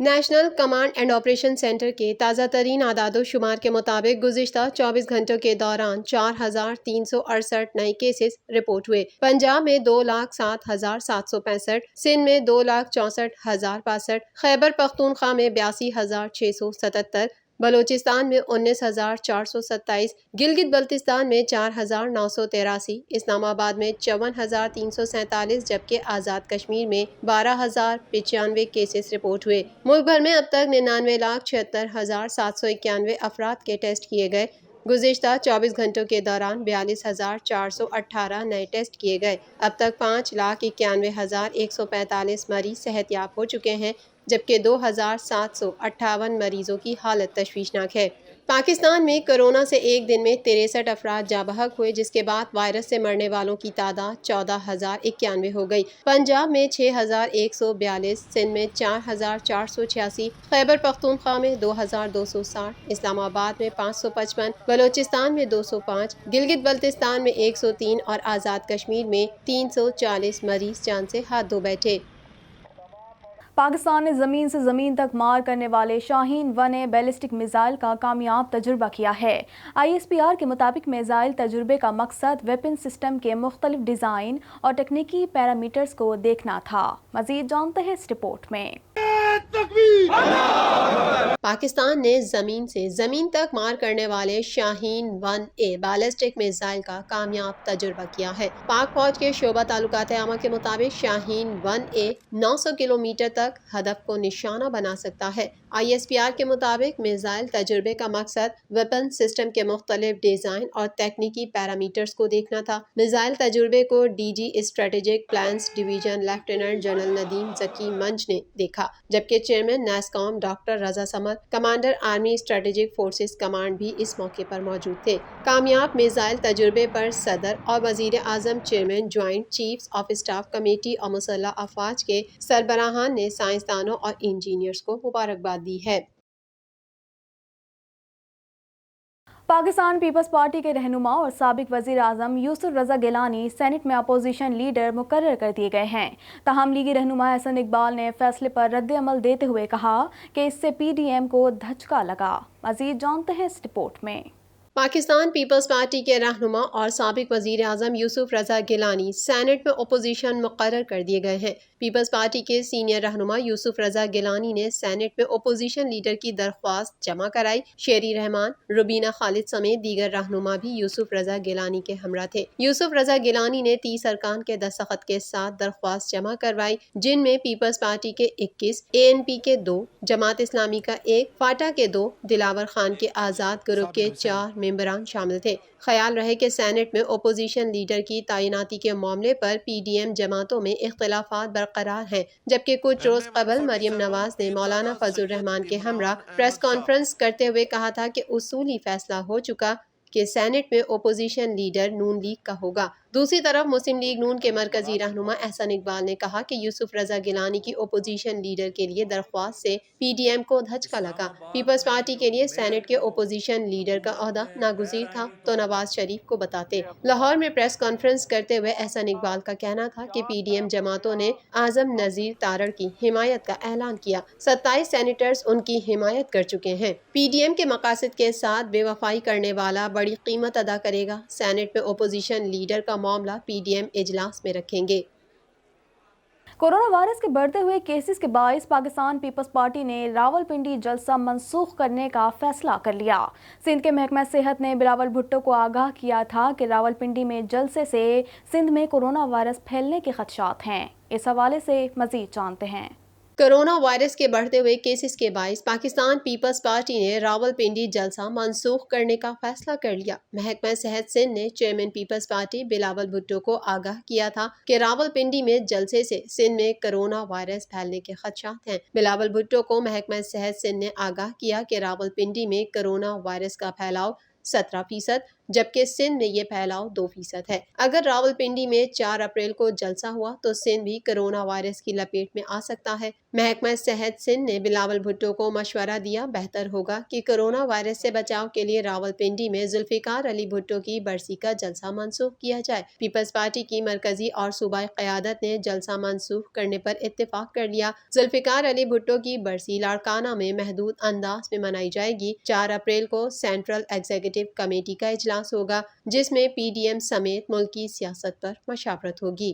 National command and operation centre کے تازہ ترین اعداد و شمار کے مطابق گزشتہ 24 گھنٹوں کے دوران 4,368 نئے کیسز رپورٹ ہوئے۔ پنجاب میں 2,07,765، سندھ میں 2,64,062، خیبر پختونخوا میں 82,677، بلوچستان میں 19,427، گلگت بلتستان میں 4,983، اسلام آباد میں 54,347، جبکہ آزاد کشمیر میں 12,095 کیسز رپورٹ ہوئے۔ ملک بھر میں اب تک 99,76,791 افراد کے ٹیسٹ کیے گئے۔ گزشتہ 24 گھنٹوں کے دوران 42,418 نئے ٹیسٹ کیے گئے۔ اب تک 5,91,145 مریض صحت یاب ہو چکے ہیں، جبکہ 2,758 مریضوں کی حالت تشویشناک ہے۔ پاکستان میں کورونا سے ایک دن میں 63 افراد جاں بحق ہوئے، جس کے بعد وائرس سے مرنے والوں کی تعداد 14,091 ہو گئی۔ پنجاب میں 6,142، سندھ میں 4,486، خیبر پختونخوا میں 2,260، اسلام آباد میں 555، بلوچستان میں 205، گلگت بلتستان میں 103 اور آزاد کشمیر میں 340 مریض جان سے ہاتھ دھو بیٹھے۔ پاکستان نے زمین سے زمین تک مار کرنے والے شاہین 1A بیلسٹک میزائل کا کامیاب تجربہ کیا ہے۔ ISPR کے مطابق میزائل تجربے کا مقصد ویپن سسٹم کے مختلف ڈیزائن اور تکنیکی پیرامیٹرز کو دیکھنا تھا۔ مزید جانتے ہیں اس رپورٹ میں۔ پاکستان نے زمین سے زمین تک مار کرنے والے شاہین 1A بیلسٹک میزائل کا کامیاب تجربہ کیا ہے۔ پاک فوج کے شعبہ تعلقات عامہ کے مطابق شاہین 1A 900 کلومیٹر تک ہدف کو نشانہ بنا سکتا ہے۔ ISPR کے مطابق میزائل تجربے کا مقصد ویپن سسٹم کے مختلف ڈیزائن اور تکنیکی پیرامیٹرز کو دیکھنا تھا۔ میزائل تجربے کو DG strategic plans division lieutenant general Nadeem Zaki Manj نے دیکھا، جبکہ chairman NESCOM doctor Raza Samad, commander army strategic forces command بھی اس موقع پر موجود تھے۔ کامیاب میزائل تجربے پر صدر اور وزیر اعظم chairman joint chiefs of staff committee اور مسلح افواج کے سربراہان نے سائنسدانوں اور انجینئرز کو مبارکباد دی ہے۔ پاکستان پیپلز پارٹی کے رہنما اور سابق وزیر اعظم یوسف رضا گیلانی سینٹ میں اپوزیشن لیڈر مقرر کر دیے گئے ہیں۔ تاہم لیگی رہنما احسن اقبال نے فیصلے پر رد عمل دیتے ہوئے کہا کہ اس سے PDM کو دھچکا لگا۔ مزید جانتے ہیں اس رپورٹ میں۔ پاکستان پیپلز پارٹی کے رہنما اور سابق وزیر اعظم یوسف رضا گیلانی سینٹ میں اپوزیشن مقرر کر دیے گئے ہیں۔ پیپلز پارٹی کے سینئر رہنما یوسف رضا گیلانی نے سینٹ میں اپوزیشن لیڈر کی درخواست جمع کرائی۔ شیری رحمان، روبینہ خالد سمیت دیگر رہنما بھی یوسف رضا گیلانی کے ہمراہ تھے۔ یوسف رضا گیلانی نے 30 ارکان کے دستخط کے ساتھ درخواست جمع کروائی، جن میں پیپلز پارٹی کے 21، ANP کے 2، جماعت اسلامی کا 1، فاٹا کے 2، دلاور خان کے آزاد گروپ کے 4 ممبران شامل تھے۔ خیال رہے کہ سینٹ میں اپوزیشن لیڈر کی تعیناتی کے معاملے پر PDM جماعتوں میں اختلافات برقرار ہیں، جبکہ کچھ روز قبل مریم نواز نے مولانا فضل الرحمان کے ہمراہ پریس کانفرنس کرتے ہوئے کہا تھا کہ اصولی فیصلہ ہو چکا کہ سینٹ میں اپوزیشن لیڈر نون لیگ کا ہوگا۔ دوسری طرف مسلم لیگ نون کے مرکزی رہنما احسن اقبال نے کہا کہ یوسف رضا گیلانی کی اپوزیشن لیڈر کے لیے درخواست سے PDM کو دھچکا لگا۔ پیپلز پارٹی کے لیے سینٹ کے اپوزیشن لیڈر کا عہدہ ناگزیر تھا تو نواز شریف کو بتاتے۔ لاہور میں پریس کانفرنس کرتے ہوئے احسن اقبال کا کہنا تھا کہ PDM جماعتوں نے اعظم نذیر تارڑ کی حمایت کا اعلان کیا۔ 27 سینیٹرز ان کی حمایت کر چکے ہیں۔ PDM کے مقاصد کے ساتھ بے وفائی کرنے والا بڑی قیمت ادا کرے گا۔ سینٹ میں اپوزیشن لیڈر کا معاملہ PDM اجلاس میں رکھیں گے۔ کورونا وائرس کے بڑھتے ہوئے کیسز کے باعث پاکستان پیپلز پارٹی نے راولپنڈی جلسہ منسوخ کرنے کا فیصلہ کر لیا۔ سندھ کے محکمہ صحت نے بلاول بھٹو کو آگاہ کیا تھا کہ راولپنڈی میں جلسے سے سندھ میں کورونا وائرس پھیلنے کے خدشات ہیں۔ اس حوالے سے مزید جانتے ہیں۔ کورونا وائرس کے بڑھتے ہوئے کیسز کے باعث پاکستان پیپلز پارٹی نے راولپنڈی جلسہ منسوخ کرنے کا فیصلہ کر لیا۔ محکمہ صحت سندھ نے چیئرمین پیپلز پارٹی بلاول بھٹو کو آگاہ کیا تھا کہ راولپنڈی میں جلسے سے سندھ میں کورونا وائرس پھیلنے کے خدشات ہیں۔ بلاول بھٹو کو محکمہ صحت سندھ نے آگاہ کیا کہ راولپنڈی میں کورونا وائرس کا پھیلاؤ 17%، جبکہ سندھ میں یہ پھیلاؤ 2% ہے۔ اگر راولپنڈی میں 4 اپریل کو جلسہ ہوا تو سندھ بھی کرونا وائرس کی لپیٹ میں آ سکتا ہے۔ محکمہ صحت سندھ نے بلاول بھٹو کو مشورہ دیا بہتر ہوگا کہ کرونا وائرس سے بچاؤ کے لیے راولپنڈی میں ذوالفقار علی بھٹو کی برسی کا جلسہ منسوخ کیا جائے۔ پیپلز پارٹی کی مرکزی اور صوبائی قیادت نے جلسہ منسوخ کرنے پر اتفاق کر لیا۔ ذوالفقار علی بھٹو کی برسی لاڑکانہ میں محدود انداز میں منائی جائے گی۔ 4 اپریل کو سینٹرل ایگزیکٹو کمیٹی کا اجلاس ہوگا جس میں پی ڈی ایم سمیت ملکی سیاست پر مشاورت ہوگی۔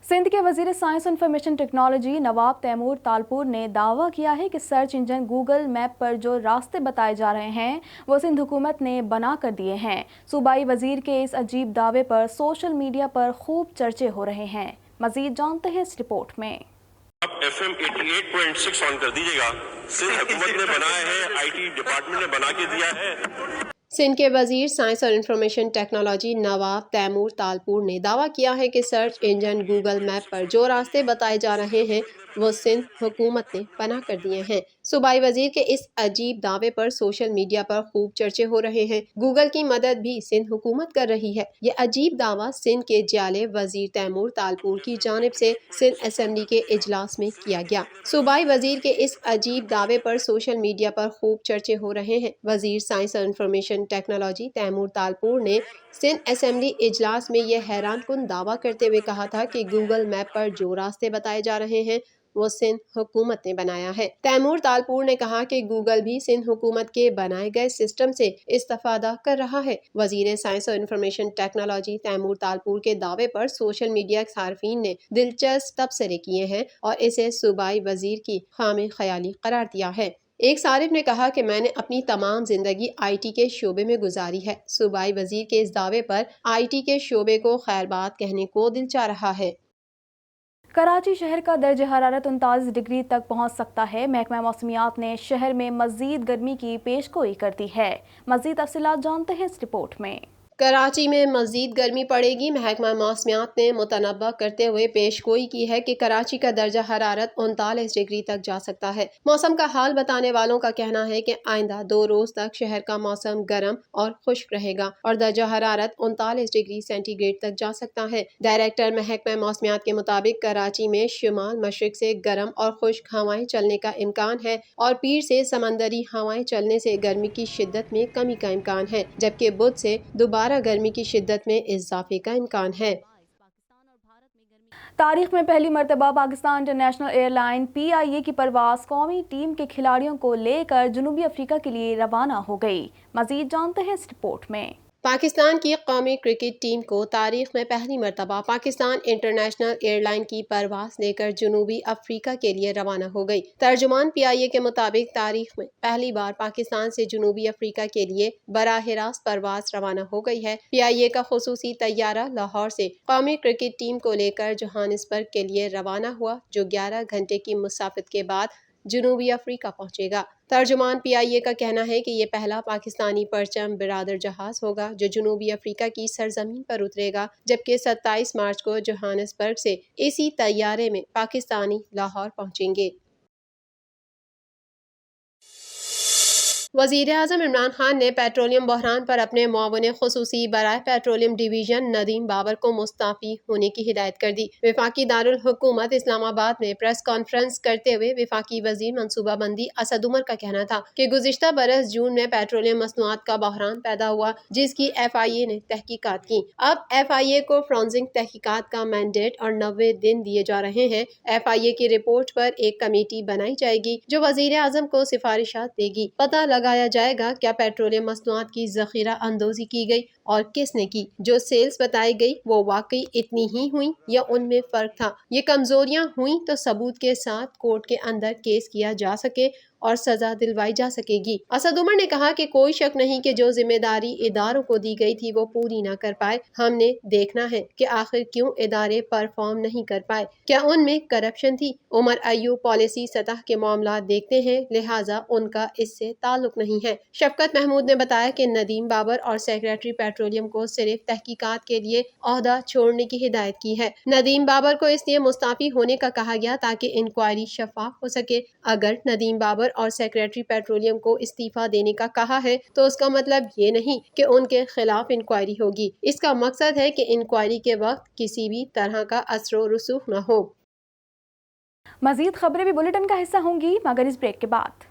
سندھ کے وزیر سائنس اور انفارمیشن ٹیکنالوجی نواب تیمور تالپور نے دعویٰ کیا ہے کہ سرچ انجن گوگل میپ پر جو راستے بتائے جا رہے ہیں وہ سندھ حکومت نے بنا کر دیے ہیں۔ صوبائی وزیر کے اس عجیب دعوے پر سوشل میڈیا پر خوب چرچے ہو رہے ہیں۔ مزید جانتے ہیں اس رپورٹ میں۔ آپ FM 88.6 آن کر دیجیے گا۔ سندھ حکومت نے بنایا ہے، آئی ٹی ڈپارٹمنٹ نے بنا کے دیا ہے۔ سندھ کے وزیر سائنس اور انفارمیشن ٹیکنالوجی نواب تیمور تالپور نے دعویٰ کیا ہے کہ سرچ انجن گوگل میپ پر جو راستے بتائے جا رہے ہیں وہ سندھ حکومت نے بنا کر دیے ہیں۔ صوبائی وزیر کے اس عجیب دعوے پر سوشل میڈیا پر خوب چرچے ہو رہے ہیں۔ گوگل کی مدد بھی سندھ حکومت کر رہی ہے۔ یہ عجیب دعویٰ سندھ کے جالے وزیر تیمور تالپور کی جانب سے سندھ اسمبلی کے اجلاس میں کیا گیا۔ صوبائی وزیر کے اس عجیب دعوے پر سوشل میڈیا پر خوب چرچے ہو رہے ہیں۔ وزیر سائنس اور انفارمیشن ٹیکنالوجی تیمور تالپور نے سندھ اسمبلی اجلاس میں یہ حیران کن دعویٰ کرتے ہوئے کہا تھا کہ گوگل میپ پر جو راستے بتائے جا رہے ہیں وہ سندھ حکومت نے بنایا ہے۔ تیمور تالپور نے کہا کہ گوگل بھی سندھ حکومت کے بنائے گئے سسٹم سے استفادہ کر رہا ہے۔ وزیر سائنس اور انفارمیشن ٹیکنالوجی تیمور تالپور کے دعوے پر سوشل میڈیا صارفین نے دلچسپ تبصرے کیے ہیں اور اسے صوبائی وزیر کی خام خیالی قرار دیا ہے۔ ایک صارف نے کہا کہ میں نے اپنی تمام زندگی آئی ٹی کے شعبے میں گزاری ہے۔ صوبائی وزیر کے اس دعوے پر آئی ٹی کے شعبے کو خیر بات کہنے کو دل چاہ رہا ہے۔ کراچی شہر کا درجہ حرارت 39 ڈگری تک پہنچ سکتا ہے۔ محکمہ موسمیات نے شہر میں مزید گرمی کی پیشگوئی کر دی ہے۔ مزید تفصیلات جانتے ہیں اس رپورٹ میں۔ کراچی میں مزید گرمی پڑے گی۔ محکمہ موسمیات نے متنبع کرتے ہوئے پیش گوئی کی ہے کہ کراچی کا درجہ حرارت 39 ڈگری تک جا سکتا ہے۔ موسم کا حال بتانے والوں کا کہنا ہے کہ آئندہ 2 روز تک شہر کا موسم گرم اور خشک رہے گا اور درجہ حرارت 39 ڈگری سینٹی گریڈ تک جا سکتا ہے۔ ڈائریکٹر محکمہ موسمیات کے مطابق کراچی میں شمال مشرق سے گرم اور خشک ہوائیں چلنے کا امکان ہے اور پیر سے سمندری ہوائیں چلنے سے گرمی کی شدت میں کمی کا امکان ہے، جبکہ بدھ سے دوبارہ گرمی کی شدت میں اضافے کا امکان ہے۔ تاریخ میں پہلی مرتبہ Pakistan international air line PIA کی پرواز قومی ٹیم کے کھلاڑیوں کو لے کر جنوبی افریقہ کے لیے روانہ ہو گئی۔ مزید جانتے ہیں اس رپورٹ میں۔ پاکستان کی قومی کرکٹ ٹیم کو تاریخ میں پہلی مرتبہ پاکستان انٹرنیشنل ایئر لائن کی پرواز لے کر جنوبی افریقہ کے لیے روانہ ہو گئی۔ ترجمان PIA کے مطابق تاریخ میں پہلی بار پاکستان سے جنوبی افریقہ کے لیے براہ راست پرواز روانہ ہو گئی ہے۔ PIA کا خصوصی طیارہ لاہور سے قومی کرکٹ ٹیم کو لے کر جوہانسبرگ کے لیے روانہ ہوا، جو 11 گھنٹے کی مسافت کے بعد جنوبی افریقہ پہنچے گا۔ ترجمان PIA کا کہنا ہے کہ یہ پہلا پاکستانی پرچم بردار جہاز ہوگا جو جنوبی افریقہ کی سرزمین پر اترے گا، جبکہ 27 مارچ کو جوہانسبرگ سے اسی طیارے میں پاکستانی لاہور پہنچیں گے۔ وزیر اعظم عمران خان نے پیٹرولیم بحران پر اپنے معاون خصوصی برائے پیٹرولیم ڈویژن ندیم بابر کو مستعفی ہونے کی ہدایت کر دی۔ وفاقی دارالحکومت اسلام آباد میں پریس کانفرنس کرتے ہوئے وفاقی وزیر منصوبہ بندی اسد عمر کا کہنا تھا کہ گزشتہ برس جون میں پیٹرولیم مصنوعات کا بحران پیدا ہوا جس کی FIA نے تحقیقات کی۔ اب FIA کو فرانسک تحقیقات کا مینڈیٹ اور 90 دن دیے جا رہے ہیں۔ FIA کی رپورٹ پر ایک کمیٹی بنائی جائے گی جو وزیر اعظم کو سفارشات دے گی۔ پتہ لگایا جائے گا کیا پیٹرولیم مصنوعات کی ذخیرہ اندوزی کی گئی اور کس نے کی۔ جو سیلز بتائی گئی وہ واقعی اتنی ہی ہوئیں یا ان میں فرق تھا۔ یہ کمزوریاں ہوئیں تو ثبوت کے ساتھ کورٹ کے اندر کیس کیا جا سکے اور سزا دلوائی جا سکے گی۔ اسد عمر نے کہا کہ کوئی شک نہیں کہ جو ذمہ داری اداروں کو دی گئی تھی وہ پوری نہ کر پائے۔ ہم نے دیکھنا ہے کہ آخر کیوں ادارے پرفارم نہیں کر پائے، کیا ان میں کرپشن تھی۔ عمر ایوب پالیسی سطح کے معاملات دیکھتے ہیں، لہٰذا ان کا اس سے تعلق نہیں ہے۔ شفقت محمود نے بتایا کہ ندیم بابر اور سیکریٹری پیٹرولیم پیٹرولیم کو صرف تحقیقات کے لیے عہدہ چھوڑنے کی ہدایت کی ہے۔ ندیم بابر کو اس لیے مستعفی ہونے کا کہا گیا تاکہ انکوائری شفاف ہو سکے۔ اگر ندیم بابر اور سیکریٹری پیٹرولیم کو استعفیٰ دینے کا کہا ہے تو اس کا مطلب یہ نہیں کہ ان کے خلاف انکوائری ہوگی۔ اس کا مقصد ہے کہ انکوائری کے وقت کسی بھی طرح کا اثر و رسوخ نہ ہو۔ مزید خبریں بھی بلیٹن کا حصہ ہوں گی مگر اس بریک کے بعد۔